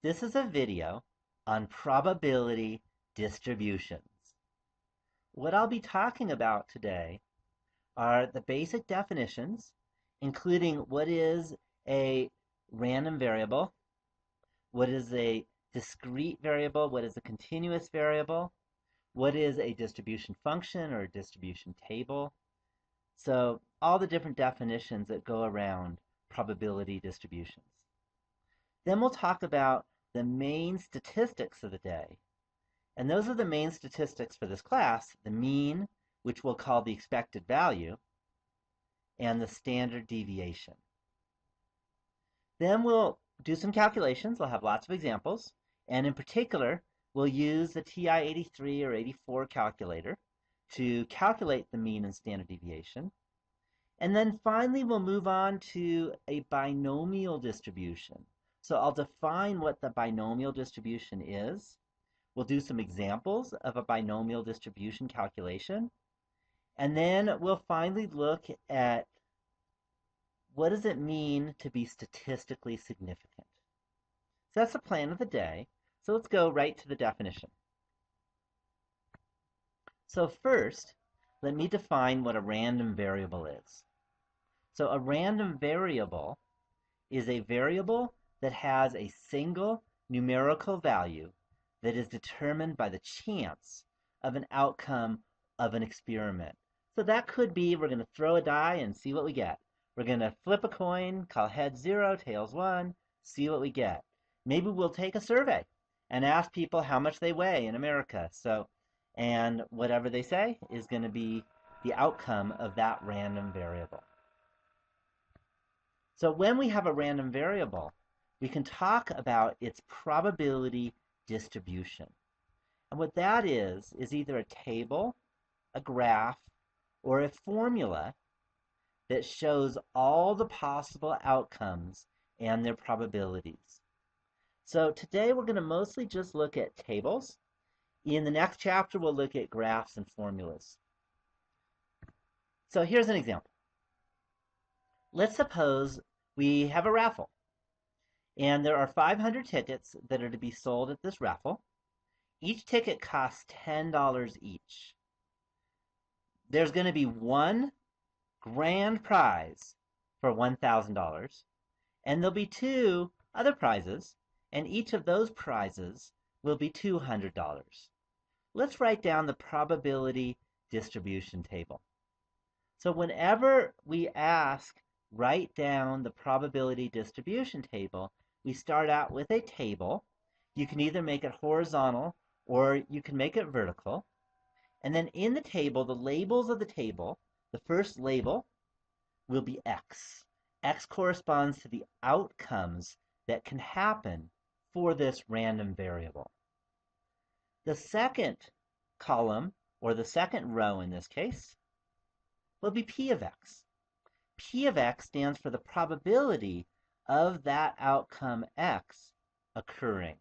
This is a video on probability distributions. What I'll be talking about today are the basic definitions, including what is a random variable, what is a discrete variable, what is a continuous variable, what is a distribution function or a distribution table. So all the different definitions that go around probability distributions. Then we'll talk about the main statistics of the day. And those are the main statistics for this class: the mean, which we'll call the expected value, and the standard deviation. Then we'll do some calculations. We'll have lots of examples. And in particular, we'll use the TI-83 or 84 calculator to calculate the mean and standard deviation. And then finally, we'll move on to a binomial distribution. So I'll define what the binomial distribution is. We'll do some examples of a binomial distribution calculation. And then we'll finally look at what does it mean to be statistically significant. So that's the plan of the day. So let's go right to the definition. So first, let me define what a random variable is. So a random variable is a variable that has a single numerical value that is determined by the chance of an outcome of an experiment. So that could be, we're going to throw a die and see what we get. We're going to flip a coin, call heads 0, tails 1, see what we get. Maybe we'll take a survey and ask people how much they weigh in America. And whatever they say is going to be the outcome of that random variable. So when we have a random variable, we can talk about its probability distribution. And what that is either a table, a graph, or a formula that shows all the possible outcomes and their probabilities. So today we're going to mostly just look at tables. In the next chapter, we'll look at graphs and formulas. So here's an example. Let's suppose we have a raffle, and there are 500 tickets that are to be sold at this raffle. Each ticket costs $10 each. There's going to be one grand prize for $1,000, and there'll be two other prizes, and each of those prizes will be $200. Let's write down the probability distribution table. So whenever we ask, write down the probability distribution table, we start out with a table. You can either make it horizontal or you can make it vertical. And then in the table, the labels of the table, the first label will be X. X corresponds to the outcomes that can happen for this random variable. The second column, or the second row in this case, will be P of X. P of X stands for the probability of that outcome X occurring.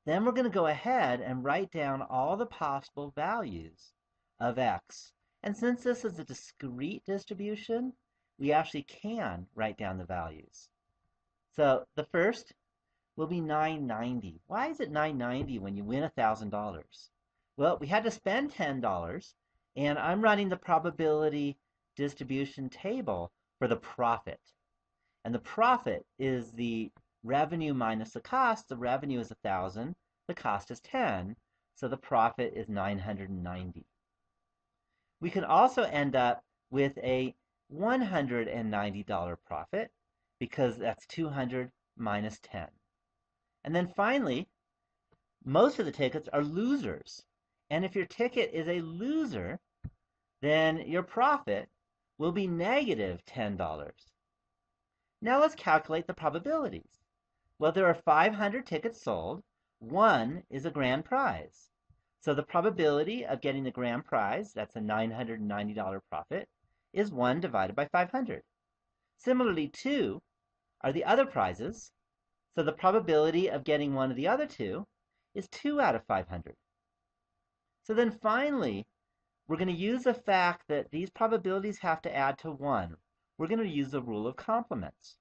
Then we're going to go ahead and write down all the possible values of X. And since this is a discrete distribution, we actually can write down the values. So the first will be 990. Why is it 990 when you win $1,000? Well, we had to spend $10, and I'm running the probability distribution table for the profit. And the profit is the revenue minus the cost. The revenue is 1,000, the cost is 10, so the profit is 990. We can also end up with a $190 profit because that's 200 minus 10. And then finally, most of the tickets are losers. And if your ticket is a loser, then your profit will be negative $10. Now let's calculate the probabilities. Well, there are 500 tickets sold. One is a grand prize. So the probability of getting the grand prize, that's a $990 profit, is 1 divided by 500. Similarly, 2 are the other prizes. So the probability of getting one of the other two is 2 out of 500. So then finally, we're going to use the fact that these probabilities have to add to 1. We're going to use the rule of complements.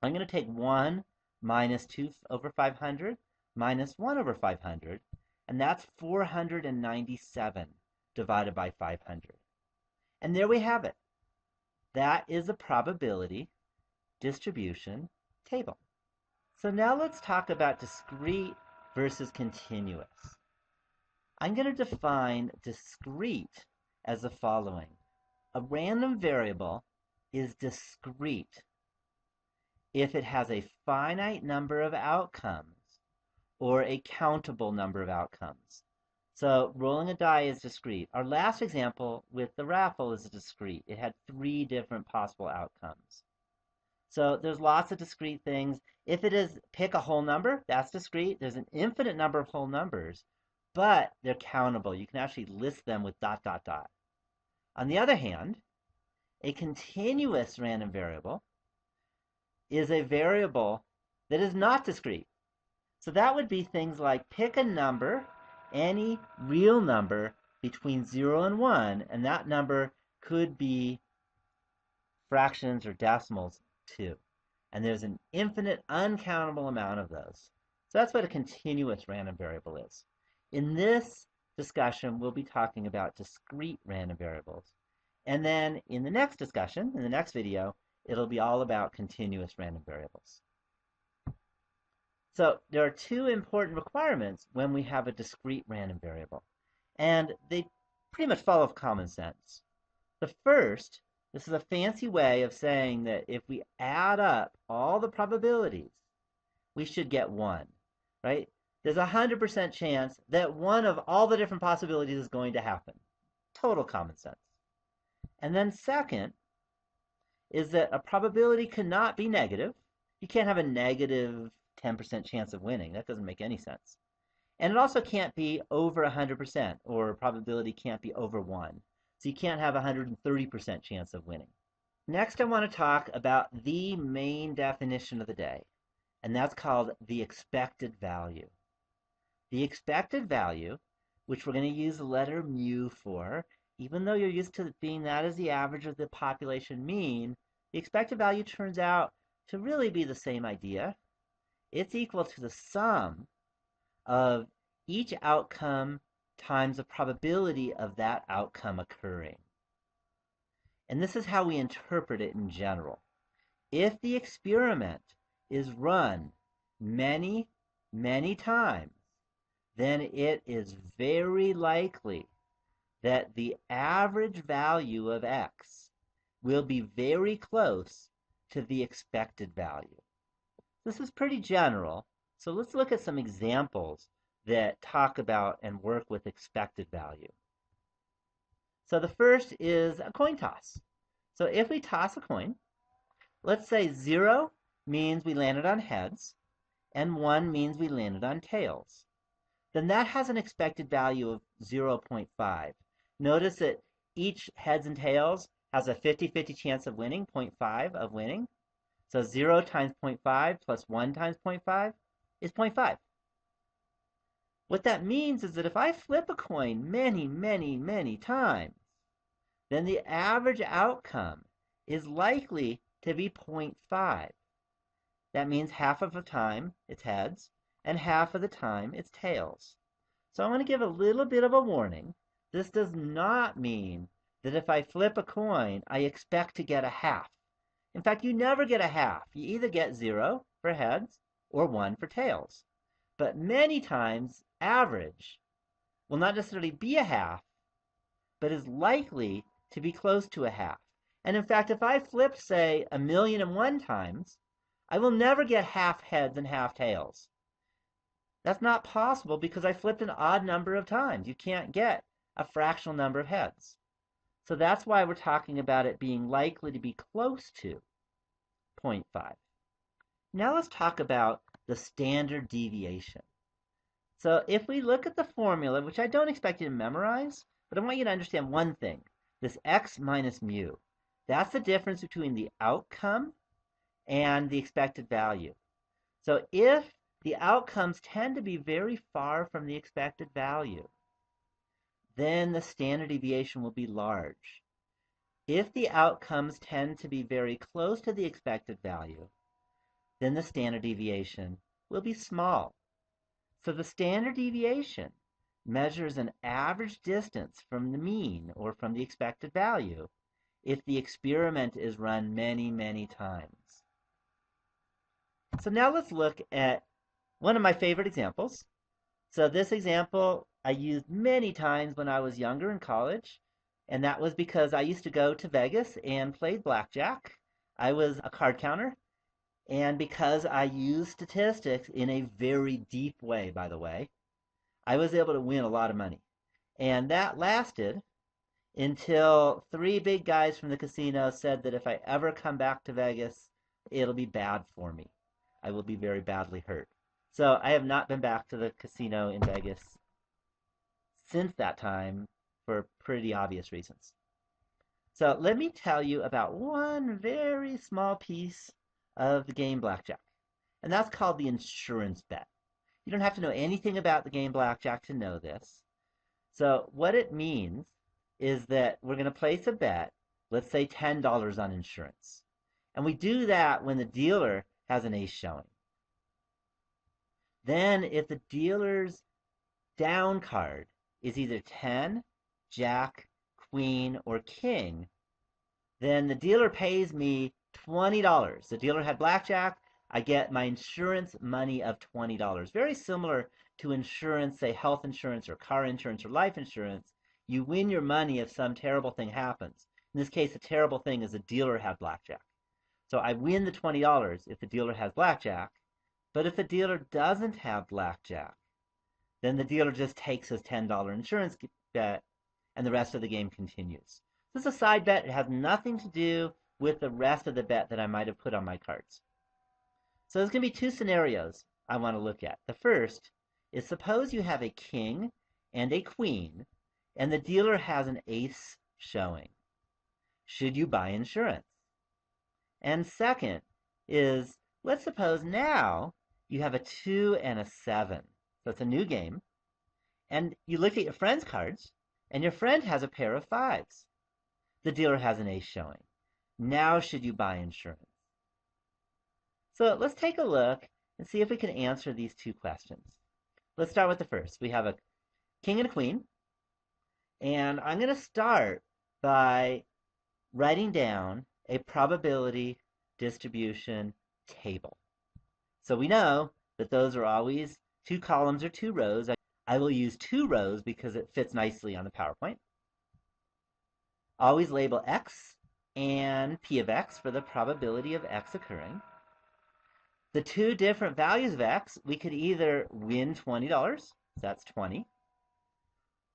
I'm going to take 1 minus 2 over 500 minus 1 over 500, and that's 497 divided by 500. And there we have it. That is a probability distribution table. So now let's talk about discrete versus continuous. I'm going to define discrete as the following. A random variable is discrete if it has a finite number of outcomes or a countable number of outcomes. So rolling a die is discrete. Our last example with the raffle is discrete. It had 3 different possible outcomes. So there's lots of discrete things. If it is pick a whole number, that's discrete. There's an infinite number of whole numbers, but they're countable. You can actually list them with ... On the other hand, a continuous random variable is a variable that is not discrete. So that would be things like pick a number, any real number between 0 and 1, and that number could be fractions or decimals too. And there's an infinite, uncountable amount of those. So that's what a continuous random variable is. In this discussion, we'll be talking about discrete random variables. And then in the next discussion, in the next video, it'll be all about continuous random variables. So there are 2 important requirements when we have a discrete random variable. And they pretty much follow common sense. The first, this is a fancy way of saying that if we add up all the probabilities, we should get 1, right? There's a 100% chance that one of all the different possibilities is going to happen. Total common sense. And then second is that a probability cannot be negative. You can't have a negative 10% chance of winning. That doesn't make any sense. And it also can't be over 100%, or probability can't be over 1. So you can't have a 130% chance of winning. Next, I want to talk about the main definition of the day, and that's called the expected value. The expected value, which we're going to use the letter mu for, even though you're used to being that as the average of the population mean, the expected value turns out to really be the same idea. It's equal to the sum of each outcome times the probability of that outcome occurring. And this is how we interpret it in general. If the experiment is run many, many times, then it is very likely that the average value of x will be very close to the expected value. This is pretty general, so let's look at some examples that talk about and work with expected value. So the first is a coin toss. So if we toss a coin, let's say 0 means we landed on heads, and 1 means we landed on tails. Then that has an expected value of 0.5. Notice that each heads and tails has a 50-50 chance of winning, 0.5 of winning. So 0 times 0.5 plus 1 times 0.5 is 0.5. What that means is that if I flip a coin many, many, many times, then the average outcome is likely to be 0.5. That means half of the time it's heads, and half of the time it's tails. So I want to give a little bit of a warning. This does not mean that if I flip a coin, I expect to get a half. In fact, you never get a half. You either get 0 for heads or 1 for tails. But many times, average will not necessarily be a half, but is likely to be close to a half. And in fact, if I flip, say, 1,000,001 times, I will never get half heads and half tails. That's not possible because I flipped an odd number of times. You can't get a fractional number of heads. So that's why we're talking about it being likely to be close to 0.5. Now let's talk about the standard deviation. So if we look at the formula, which I don't expect you to memorize, but I want you to understand one thing. This x minus mu, that's the difference between the outcome and the expected value. So if the outcomes tend to be very far from the expected value, then the standard deviation will be large. If the outcomes tend to be very close to the expected value, then the standard deviation will be small. So the standard deviation measures an average distance from the mean or from the expected value if the experiment is run many, many times. So now let's look at one of my favorite examples. So this example I used many times when I was younger in college, and that was because I used to go to Vegas and play blackjack. I was a card counter, and because I used statistics in a very deep way, by the way, I was able to win a lot of money. And that lasted until three big guys from the casino said that if I ever come back to Vegas, it'll be bad for me. I will be very badly hurt. So I have not been back to the casino in Vegas since that time for pretty obvious reasons. So let me tell you about one very small piece of the game blackjack, and that's called the insurance bet. You don't have to know anything about the game blackjack to know this. So what it means is that we're going to place a bet, let's say $10 on insurance. And we do that when the dealer has an ace showing. Then if the dealer's down card is either 10, jack, queen, or king, then the dealer pays me $20. The dealer had blackjack, I get my insurance money of $20. Very similar to insurance, say health insurance or car insurance or life insurance. You win your money if some terrible thing happens. In this case, the terrible thing is the dealer had blackjack. So I win the $20 if the dealer has blackjack, but if the dealer doesn't have blackjack, then the dealer just takes his $10 insurance bet and the rest of the game continues. This is a side bet. It has nothing to do with the rest of the bet that I might have put on my cards. So there's going to be two scenarios I want to look at. The first is suppose you have a king and a queen, and the dealer has an ace showing. Should you buy insurance? And second is, let's suppose now you have a 2 and a 7. So it's a new game. And you look at your friend's cards, and your friend has a pair of 5s. The dealer has an ace showing. Now should you buy insurance? So let's take a look and see if we can answer these two questions. Let's start with the first. We have a king and a queen. And I'm going to start by writing down a probability distribution table. So we know that those are always 2 columns or 2 rows. I will use 2 rows because it fits nicely on the PowerPoint. Always label x and p of x for the probability of x occurring. The 2 different values of x, we could either win $20, that's 20,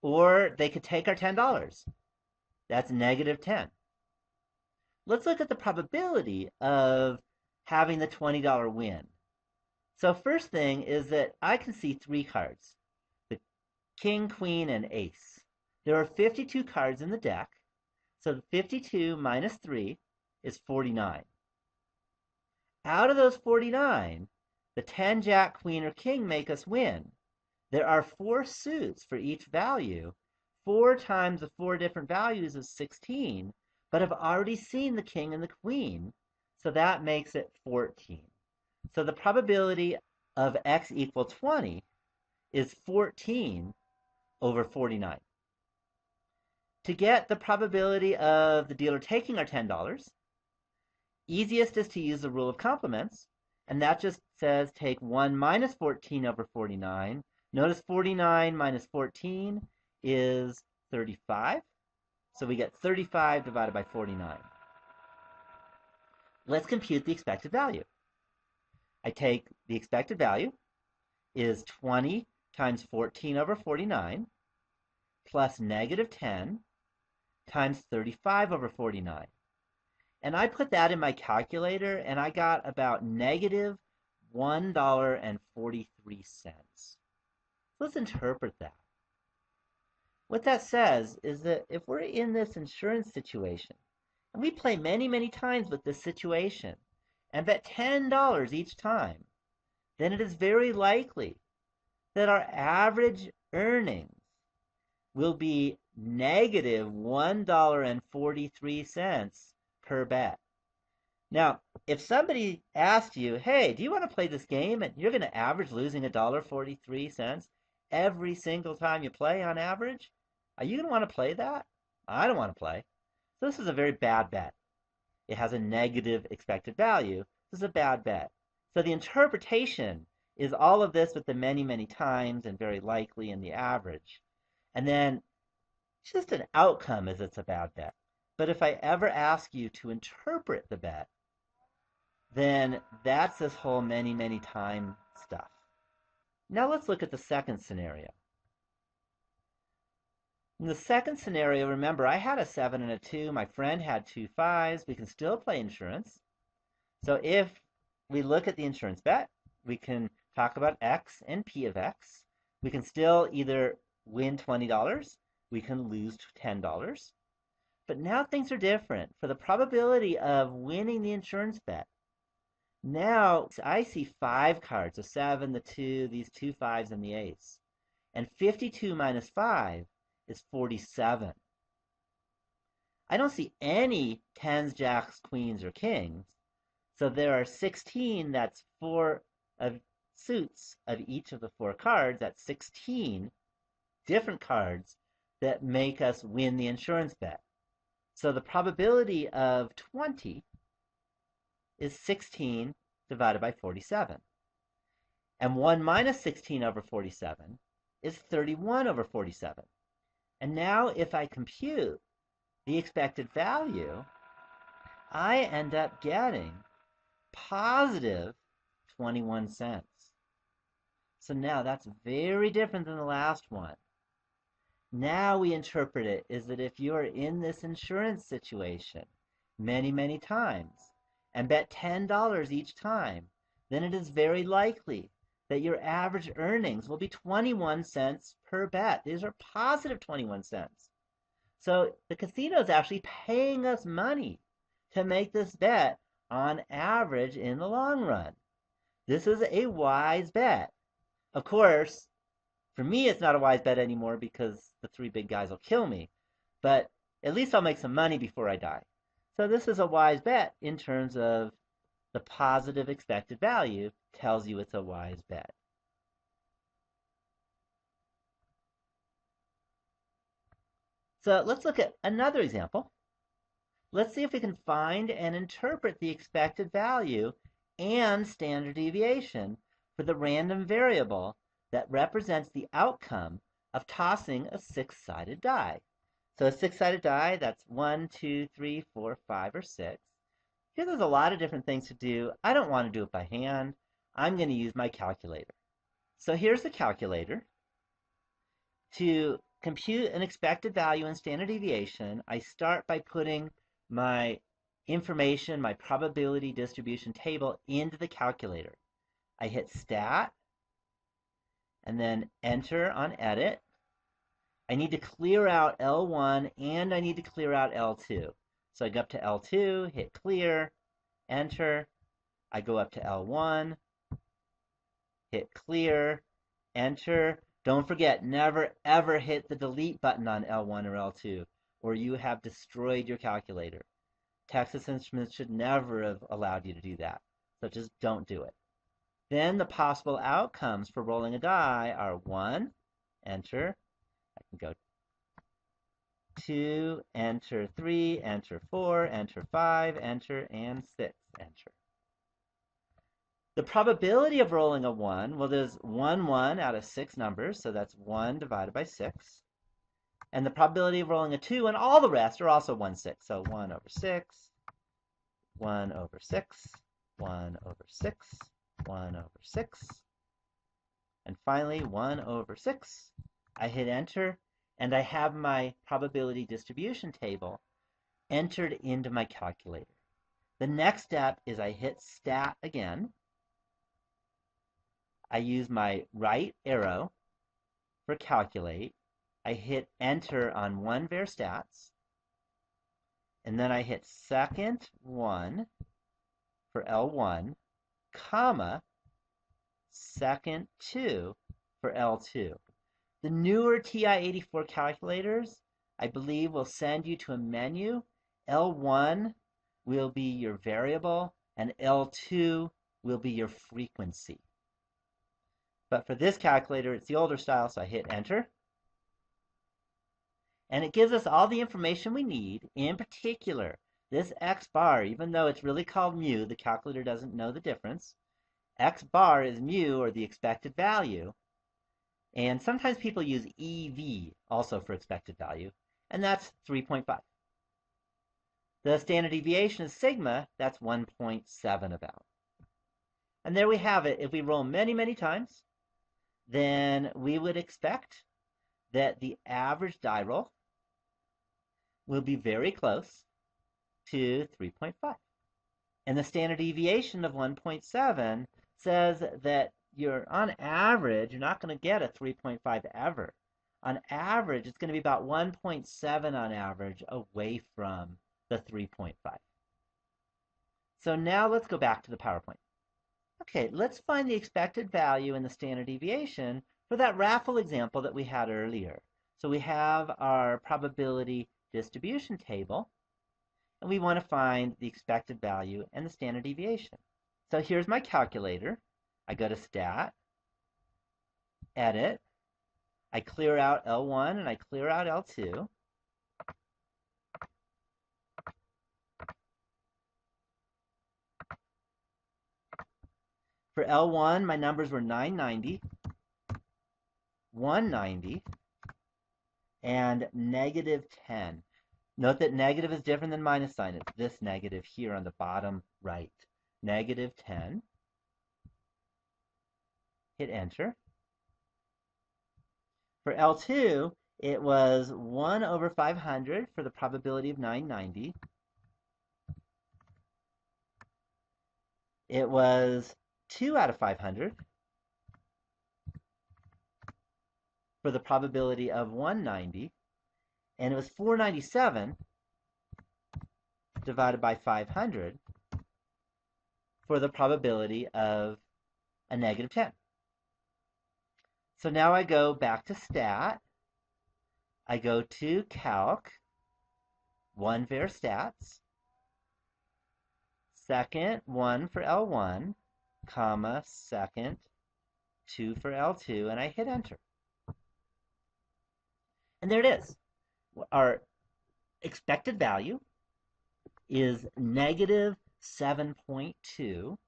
or they could take our $10, that's negative 10. Let's look at the probability of having the $20 win. So first thing is that I can see 3 cards, the king, queen, and ace. There are 52 cards in the deck, so 52 minus 3 is 49. Out of those 49, the 10, jack, queen, or king make us win. There are 4 suits for each value. 4 times the 4 different values is 16, but I've already seen the king and the queen, so that makes it 14. So the probability of x equal 20 is 14 over 49. To get the probability of the dealer taking our $10, easiest is to use the rule of complements, and that just says take 1 minus 14 over 49. Notice 49 minus 14 is 35, so we get 35 divided by 49. Let's compute the expected value. I take the expected value is 20 times 14 over 49 plus negative 10 times 35 over 49. And I put that in my calculator, and I got about negative $1.43. Let's interpret that. What that says is that if we're in this insurance situation, and we play many, many times with this situation, and bet $10 each time, then it is very likely that our average earnings will be negative $1.43 per bet. Now, if somebody asked you, hey, do you want to play this game? And you're going to average losing $1.43 every single time you play on average, are you going to want to play that? I don't want to play. So this is a very bad bet. It has a negative expected value. This is a bad bet. So the interpretation is all of this with the many, many times and very likely in the average. And then just an outcome is it's a bad bet. But if I ever ask you to interpret the bet, then that's this whole many, many time stuff. Now let's look at the second scenario. In the second scenario, remember, I had a 7 and a 2. My friend had 2 5s. We can still play insurance. So if we look at the insurance bet, we can talk about X and P of X. We can still either win $20, we can lose $10. But now things are different. For the probability of winning the insurance bet, now I see 5 cards, the 7, the 2, these 2 5s, and the ace. And 52 minus 5 is 47. I don't see any 10s, jacks, queens, or kings. So there are 16, that's 4 of suits of each of the 4 cards. That's 16 different cards that make us win the insurance bet. So the probability of 20 is 16 divided by 47. And 1 minus 16 over 47 is 31 over 47. And now if I compute the expected value, I end up getting positive 21 cents. So now that's very different than the last one. Now we interpret it is that if you are in this insurance situation many, many times and bet $10 each time, then it is very likely that your average earnings will be 21 cents per bet. These are positive 21 cents. So the casino is actually paying us money to make this bet on average in the long run. This is a wise bet. Of course, for me, it's not a wise bet anymore because the 3 big guys will kill me. But at least I'll make some money before I die. So this is a wise bet in terms of the positive expected value tells you it's a wise bet. So let's look at another example. Let's see if we can find and interpret the expected value and standard deviation for the random variable that represents the outcome of tossing a 6-sided die. So a 6-sided die, that's 1, 2, 3, 4, 5, or 6. Here there's a lot of different things to do. I don't want to do it by hand. I'm going to use my calculator. So here's the calculator. To compute an expected value and standard deviation, I start by putting my information, my probability distribution table into the calculator. I hit stat and then enter on edit. I need to clear out L1 and I need to clear out L2. So I go up to L2, hit clear, enter. I go up to L1, hit clear, enter. Don't forget, never ever hit the delete button on L1 or L2, or you have destroyed your calculator. Texas Instruments should never have allowed you to do that, so just don't do it. Then the possible outcomes for rolling a die are 1, enter. I can go 2, enter 3, enter 4, enter 5, enter, and 6, enter. The probability of rolling a 1, well, there's 1 1 out of 6 numbers, so that's 1 divided by 6. And the probability of rolling a 2 and all the rest are also 1 6. So 1 over 6, 1 over 6, 1 over 6, 1 over 6. And finally, 1 over 6. I hit enter, and I have my probability distribution table entered into my calculator. The next step is I hit stat again. I use my right arrow for calculate. I hit enter on one var stats. And then I hit second 1 for L1, comma, second 2 for L2. The newer TI-84 calculators, I believe, will send you to a menu. L1 will be your variable, and L2 will be your frequency. But for this calculator, it's the older style, so I hit enter. And it gives us all the information we need. In particular, this x bar, even though it's really called mu, the calculator doesn't know the difference. X bar is mu, or the expected value. And sometimes people use EV also for expected value, and that's 3.5. The standard deviation is sigma, that's 1.7 about. And there we have it. If we roll many, many times, then we would expect that the average die roll will be very close to 3.5. And the standard deviation of 1.7 says that on average, you're not going to get a 3.5 ever. On average, it's going to be about 1.7 on average away from the 3.5. So now let's go back to the PowerPoint. Okay, let's find the expected value in the standard deviation for that raffle example that we had earlier. So we have our probability distribution table, and we want to find the expected value and the standard deviation. So here's my calculator. I go to Stat, Edit, I clear out L1 and I clear out L2. For L1, my numbers were 990, 190, and -10. Note that negative is different than minus sign. It's this negative here on the bottom right. -10. Hit enter. For L2, it was 1 over 500 for the probability of 990. It was 2 out of 500 for the probability of 190. And it was 497 divided by 500 for the probability of a -10. So now I go back to Stat. I go to Calc, 1 var stats, second 1 for L1, comma, second 2 for L2, and I hit enter. And there it is. Our expected value is -7.2,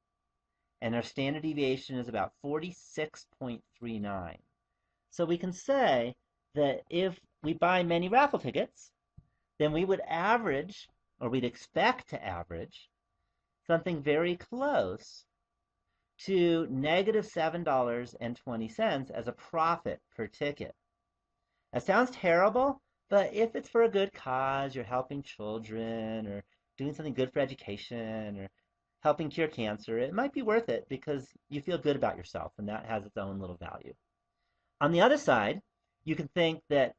and our standard deviation is about 46.39. So we can say that if we buy many raffle tickets, then we would average, or we'd expect to average, something very close to -$7.20 as a profit per ticket. That sounds terrible, but if it's for a good cause, you're helping children or doing something good for education or helping cure cancer, it might be worth it because you feel good about yourself, and that has its own little value. On the other side, you can think that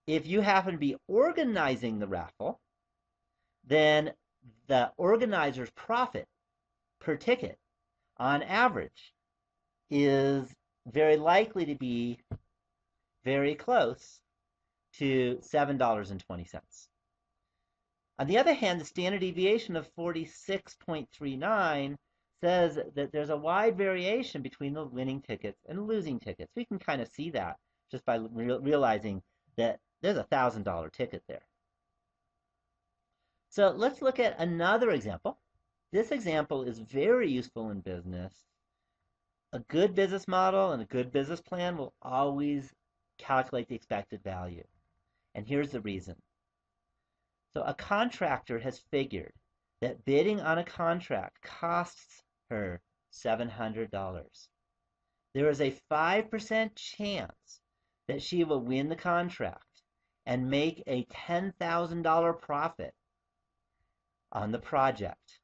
if you happen to be organizing the raffle, then the organizer's profit per ticket on average is very likely to be very close to $7.20. On the other hand, the standard deviation of 46.39 says that there's a wide variation between the winning tickets and losing tickets. We can kind of see that just by realizing that there's a $1,000 ticket there. So let's look at another example. This example is very useful in business. A good business model and a good business plan will always calculate the expected value. And here's the reason. So a contractor has figured that bidding on a contract costs her $700. There is a 5% chance that she will win the contract and make a $10,000 profit on the project.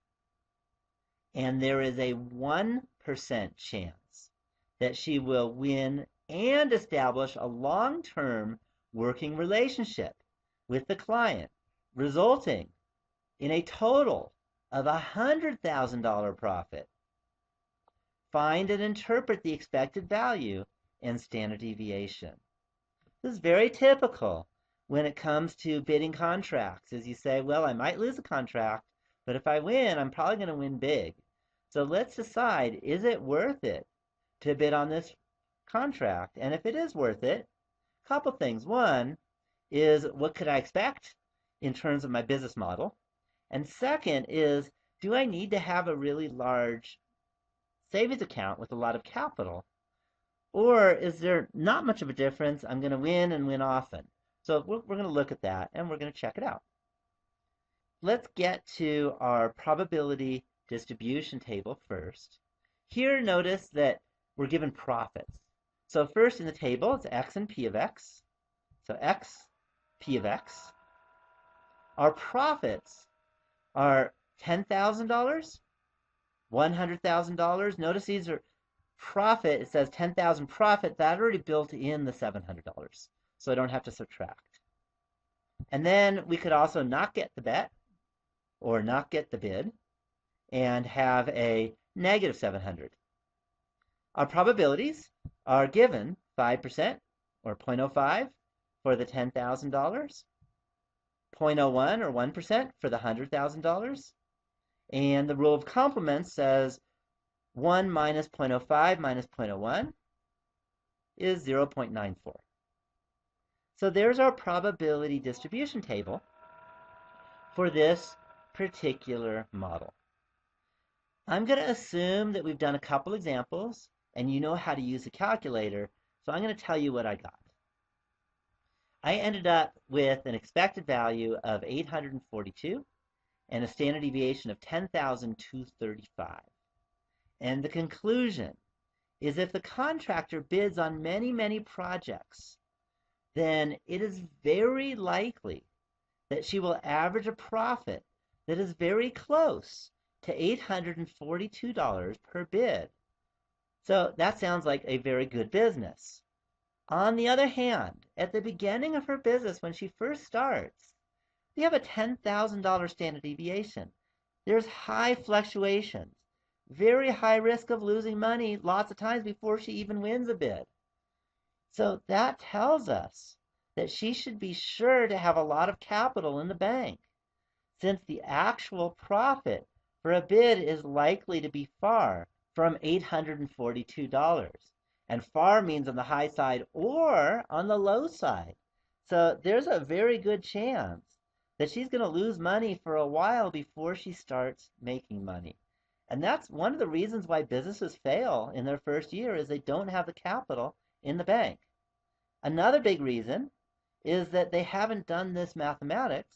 And there is a 1% chance that she will win and establish a long-term working relationship with the client, resulting in a total of a $100,000 profit. Find and interpret the expected value and standard deviation. This is very typical when it comes to bidding contracts, as you say, well, I might lose a contract, But if I win, I'm probably going to win big. So let's decide, is it worth it to bid on this contract? And if it is worth it, a couple things. One is, what could I expect in terms of my business model? And second is, do I need to have a really large savings account with a lot of capital? Or is there not much of a difference? I'm going to win and win often. So we're going to look at that and we're going to check it out. Let's get to our probability distribution table first. Here, notice that we're given profits. So first in the table, it's x and p of x. So x, p of x. Our profits are $10,000, $100,000. Notice these are profit. It says 10,000 profit. That already built in the $700, so I don't have to subtract. And then we could also not get the bet or not get the bid and have a negative 700. Our probabilities are given 5% or 0.05 for the $10,000, 0.01 or 1% for the $100,000, and the rule of complements says 1 minus 0.05 minus 0.01 is 0.94. So there's our probability distribution table for this particular model. I'm going to assume that we've done a couple examples and you know how to use a calculator, so I'm going to tell you what I got. I ended up with an expected value of 842 and a standard deviation of 10,235. And the conclusion is, if the contractor bids on many, many projects, then it is very likely that she will average a profit that is very close to $842 per bid. So that sounds like a very good business. On the other hand, at the beginning of her business, when she first starts, we have a $10,000 standard deviation. There's high fluctuations, very high risk of losing money lots of times before she even wins a bid. So that tells us that she should be sure to have a lot of capital in the bank, since the actual profit for a bid is likely to be far from $842. And far means on the high side or on the low side. So there's a very good chance that she's going to lose money for a while before she starts making money. And that's one of the reasons why businesses fail in their first year, is they don't have the capital in the bank. Another big reason is that they haven't done this mathematics,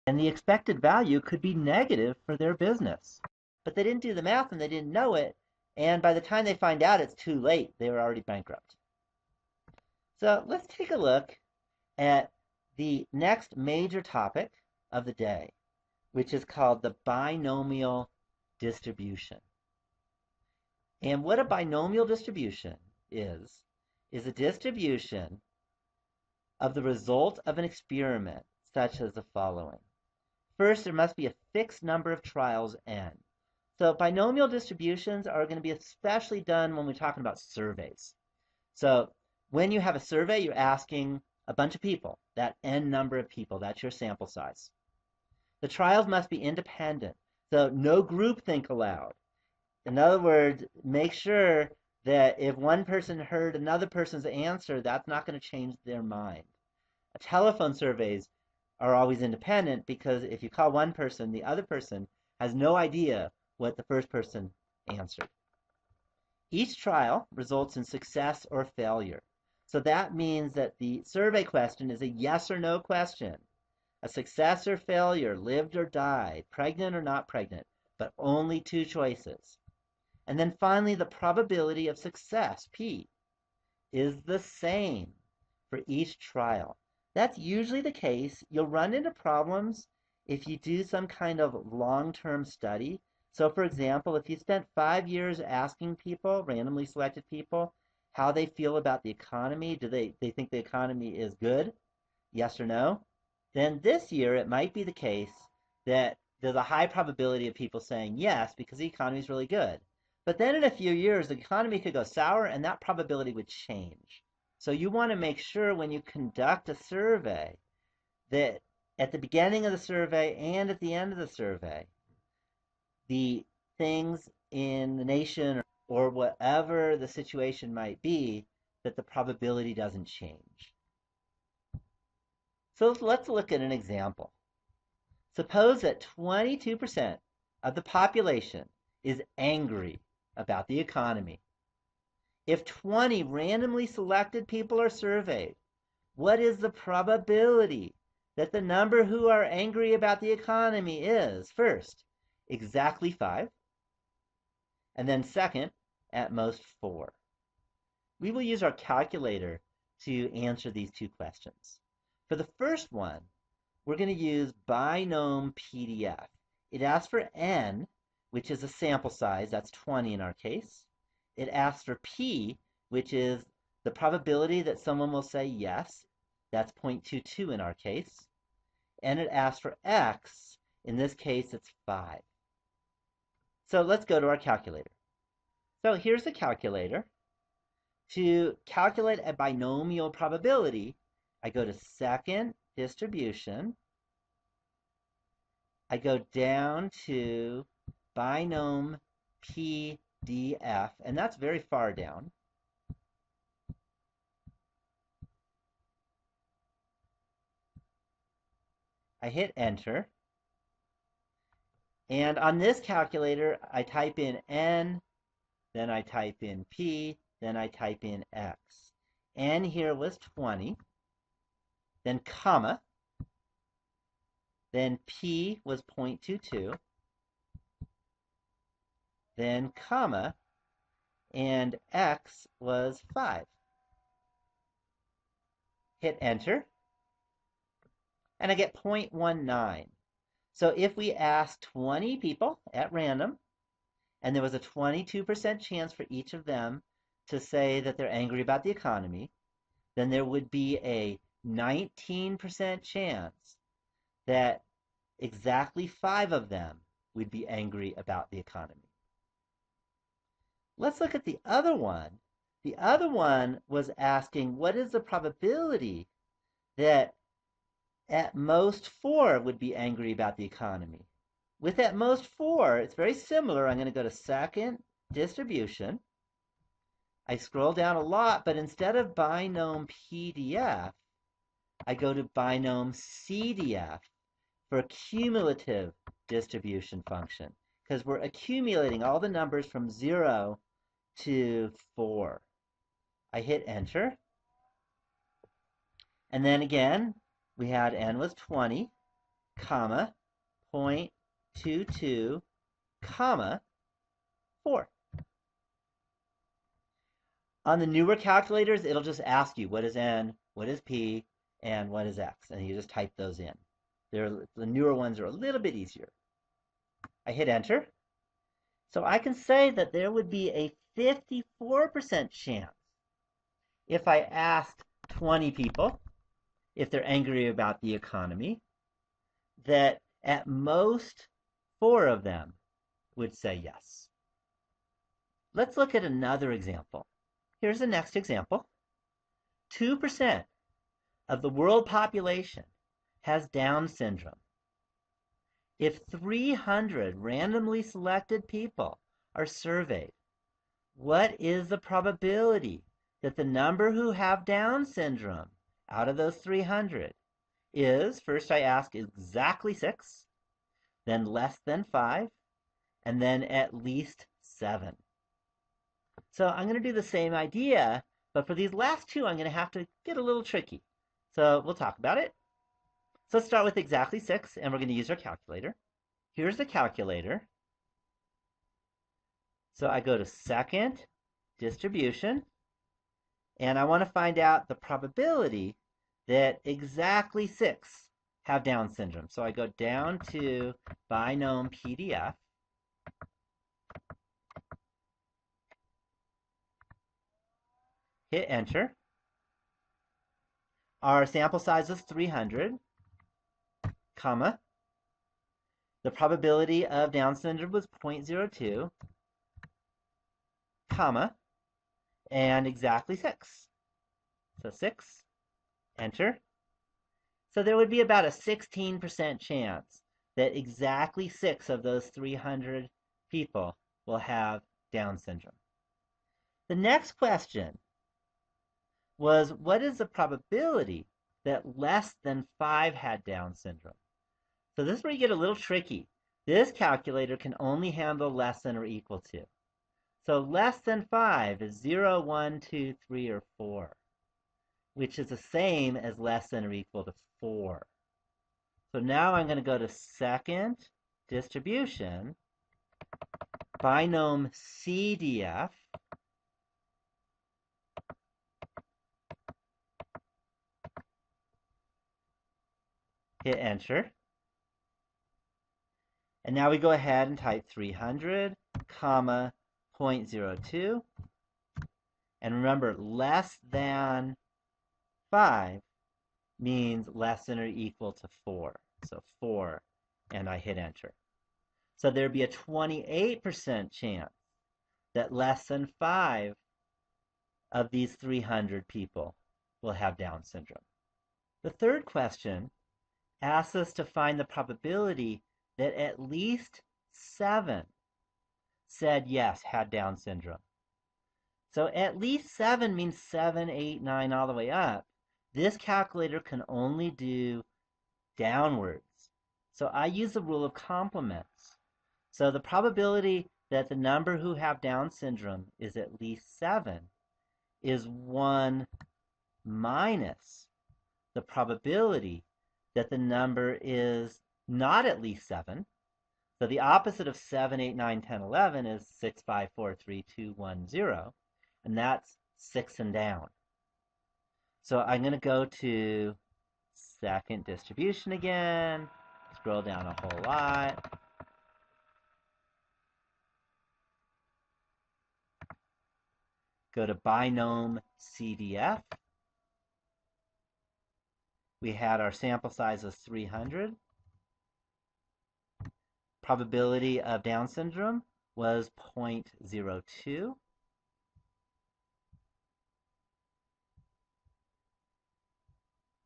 and the expected value could be negative for their business. But they didn't do the math and they didn't know it, and by the time they find out, it's too late. They were already bankrupt. So let's take a look at the next major topic of the day, which is called the binomial distribution. And what a binomial distribution is a distribution of the result of an experiment, such as the following. First, there must be a fixed number of trials, n. So binomial distributions are going to be especially done when we're talking about surveys. So when you have a survey, you're asking a bunch of people, that n number of people, that's your sample size. The trials must be independent, so no groupthink allowed. In other words, make sure that if one person heard another person's answer, that's not going to change their mind. Telephone surveys are always independent, because if you call one person, the other person has no idea what the first person answered. Each trial results in success or failure. So that means that the survey question is a yes or no question. A success or failure, lived or died, pregnant or not pregnant, but only two choices. And then finally, the probability of success, P, is the same for each trial. That's usually the case. You'll run into problems if you do some kind of long-term study. So for example, if you spent 5 years asking people, randomly selected people, how they feel about the economy, do they think the economy is good? Yes or no? Then this year it might be the case that there's a high probability of people saying yes because the economy is really good. But then in a few years, the economy could go sour and that probability would change. So you want to make sure when you conduct a survey that at the beginning of the survey and at the end of the survey, the things in the nation or whatever the situation might be, that the probability doesn't change. So let's look at an example. Suppose that 22% of the population is angry about the economy. If 20 randomly selected people are surveyed, what is the probability that the number who are angry about the economy is, first, exactly 5, and then second, at most 4? We will use our calculator to answer these two questions. For the first one, we're going to use binompdf. It asks for n, which is a sample size, that's 20 in our case. It asks for p, which is the probability that someone will say yes, that's 0.22 in our case. And it asks for x, in this case it's 5. So let's go to our calculator. So here's the calculator. To calculate a binomial probability, I go to second distribution. I go down to binompdf, and that's very far down. I hit enter. And on this calculator, I type in n, then I type in p, then I type in x. N here was 20, then comma, then p was 0.22, then comma, and x was 5. Hit enter, and I get 0.19. So if we ask 20 people at random, and there was a 22% chance for each of them to say that they're angry about the economy, then there would be a 19% chance that exactly 5 of them would be angry about the economy. Let's look at the other one. The other one was asking, what is the probability that at most 4 would be angry about the economy? With at most 4, it's very similar. I'm going to go to second distribution. I scroll down a lot, but instead of binompdf, I go to binomcdf for a cumulative distribution function, because we're accumulating all the numbers from 0 to 4. I hit enter. And then again, we had n was 20, comma, 0.22, comma, 4. On the newer calculators, it'll just ask you what is n, what is p, and what is x, and you just type those in. The newer ones are a little bit easier. I hit enter. So I can say that there would be a 54% chance if I asked 20 people if they're angry about the economy, that at most 4 of them would say yes. Let's look at another example. Here's the next example. 2% of the world population has Down syndrome. If 300 randomly selected people are surveyed, what is the probability that the number who have Down syndrome out of those 300 is, first I ask exactly 6, then less than 5, and then at least 7. So I'm going to do the same idea, but for these last two, I'm going to have to get a little tricky. So we'll talk about it. So let's start with exactly 6, and we're going to use our calculator. Here's the calculator. So I go to second distribution, and I want to find out the probability that exactly 6 have Down syndrome. So I go down to binompdf. Hit enter. Our sample size is 300, comma. The probability of Down syndrome was 0.02, comma, and exactly 6. So 6, enter. So there would be about a 16% chance that exactly 6 of those 300 people will have Down syndrome. The next question was, what is the probability that less than 5 had Down syndrome? So this is where you get a little tricky. This calculator can only handle less than or equal to. So less than 5 is 0, 1, 2, 3, or 4, which is the same as less than or equal to 4. So now I'm going to go to second distribution, binomcdf, hit enter. And now we go ahead and type 300, comma, 0.02. And remember, less than 5 means less than or equal to 4. So 4, and I hit enter. So there'd be a 28% chance that less than 5 of these 300 people will have Down syndrome. The third question asks us to find the probability that at least 7 said yes, had Down syndrome. So at least 7 means 7, 8, 9, all the way up. This calculator can only do downwards. So I use the rule of complements. So the probability that the number who have Down syndrome is at least 7 is 1 minus the probability that the number is not at least 7. So the opposite of 7, 8, 9, 10, 11 is 6, 5, 4, 3, 2, 1, 0. And that's 6 and down. So I'm going to go to second distribution again. Scroll down a whole lot. Go to binomcdf. We had our sample size of 300. Probability of Down syndrome was 0.02.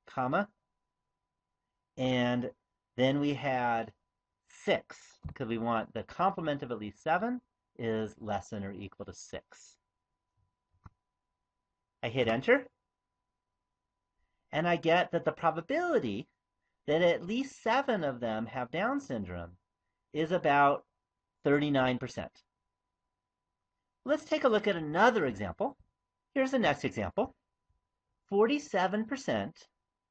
Comma. And then we had 6, because we want the complement of at least 7 is less than or equal to 6. I hit enter, and I get that the probability that at least 7 of them have Down syndrome is about 39%. Let's take a look at another example. Here's the next example. 47%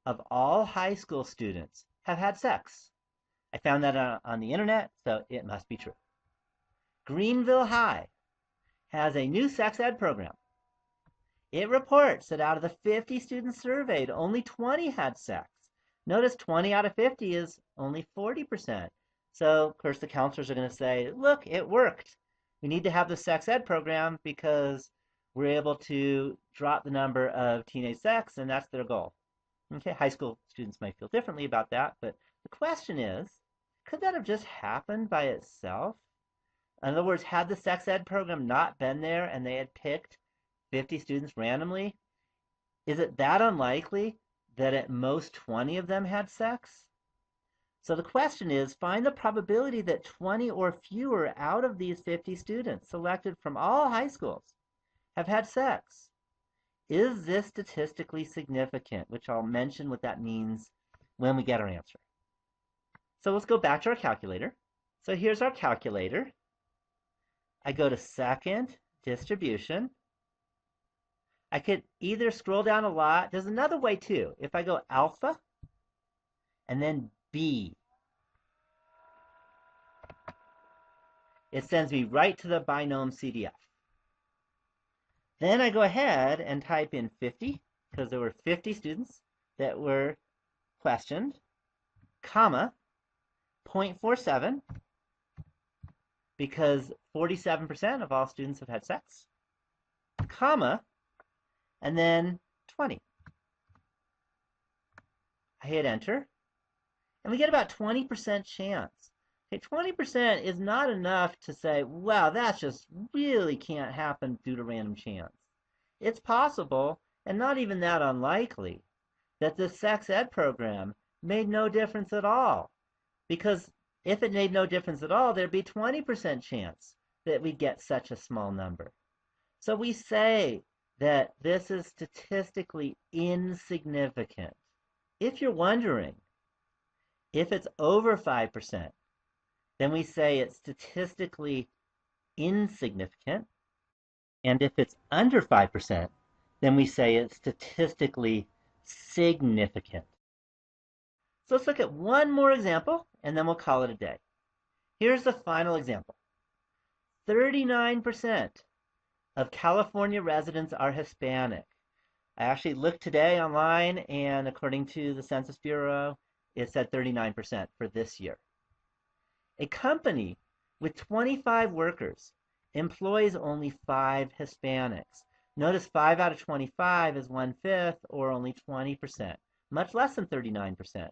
of all high school students have had sex. I found that on the internet, so it must be true. Greenville High has a new sex ed program. It reports that out of the 50 students surveyed, only 20 had sex. Notice 20 out of 50 is only 40%. So, of course, the counselors are going to say, look, it worked. We need to have the sex ed program because we're able to drop the number of teenage sex, and that's their goal. Okay, high school students might feel differently about that, but the question is, could that have just happened by itself? In other words, had the sex ed program not been there and they had picked 50 students randomly, is it that unlikely that at most 20 of them had sex? So the question is, find the probability that 20 or fewer out of these 50 students selected from all high schools have had sex. Is this statistically significant? Which I'll mention what that means when we get our answer. So let's go back to our calculator. So here's our calculator. I go to second distribution. I could either scroll down a lot. There's another way too. If I go alpha and then B, it sends me right to the binomcdf. Then I go ahead and type in 50, because there were 50 students that were questioned, comma, 0.47, because 47% of all students have had sex, comma, and then 20. I hit enter, and we get about 20% chance. Okay, 20% is not enough to say, wow, that just really can't happen due to random chance. It's possible, and not even that unlikely, that the sex ed program made no difference at all, because If it made no difference at all, there'd be 20% chance that we'd get such a small number. So we say that this is statistically insignificant. If you're wondering if it's over 5%, then we say it's statistically insignificant. And if it's under 5%, then we say it's statistically significant. So let's look at one more example, and then we'll call it a day. Here's the final example. 39% of California residents are Hispanic. I actually looked today online, and according to the Census Bureau, it said 39% for this year. A company with 25 workers employs only 5 Hispanics. Notice 5 out of 25 is 1/5, or only 20%, much less than 39%.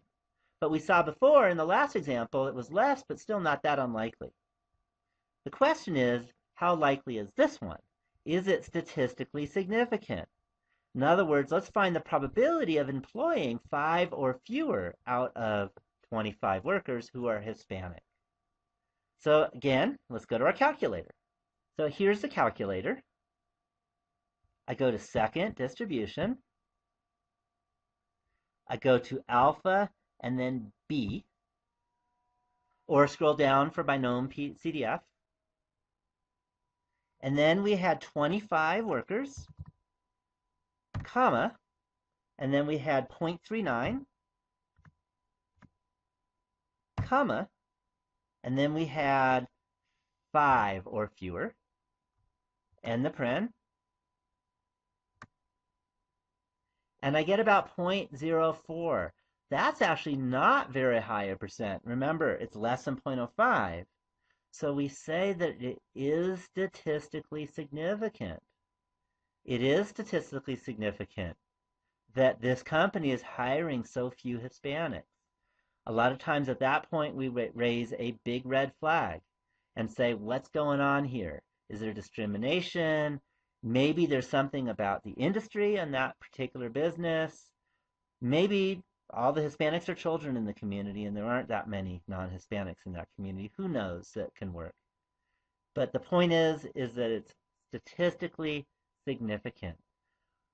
But we saw before in the last example it was less, but still not that unlikely. The question is, how likely is this one? Is it statistically significant? In other words, let's find the probability of employing 5 or fewer out of 25 workers who are Hispanic. So again, let's go to our calculator. So here's the calculator. I go to second distribution. I go to alpha and then B, or scroll down for binomcdf. And then we had 25 workers, comma, and then we had 0.39, comma, and then we had 5 or fewer, end the paren, and I get about 0.04. That's actually not very high a percent. Remember, it's less than 0.05. So we say that it is statistically significant. It is statistically significant that this company is hiring so few Hispanics. A lot of times at that point, we raise a big red flag and say, what's going on here? Is there discrimination? Maybe there's something about the industry and that particular business. Maybe all the Hispanics are children in the community and there aren't that many non-Hispanics in that community. Who knows? That can work. But the point is that it's statistically significant.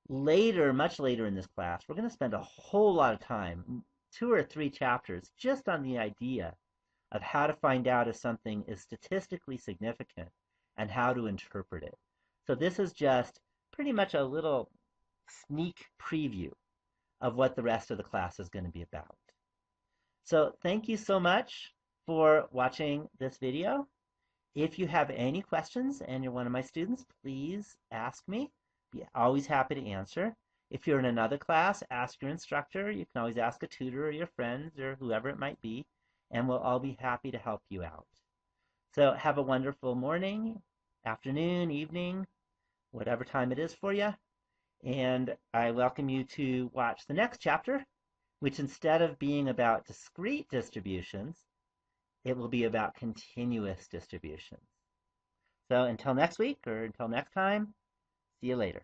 Later, much later in this class, we're going to spend a whole lot of time, 2 or 3 chapters, just on the idea of how to find out if something is statistically significant and how to interpret it. So this is just pretty much a little sneak preview of what the rest of the class is going to be about. So thank you so much for watching this video. If you have any questions and you're one of my students, please ask me. Be always happy to answer. If you're in another class, ask your instructor. You can always ask a tutor or your friends or whoever it might be, and we'll all be happy to help you out. So have a wonderful morning, afternoon, evening, whatever time it is for you. And I welcome you to watch the next chapter, which instead of being about discrete distributions, it will be about continuous distributions. So until next week or until next time, see you later.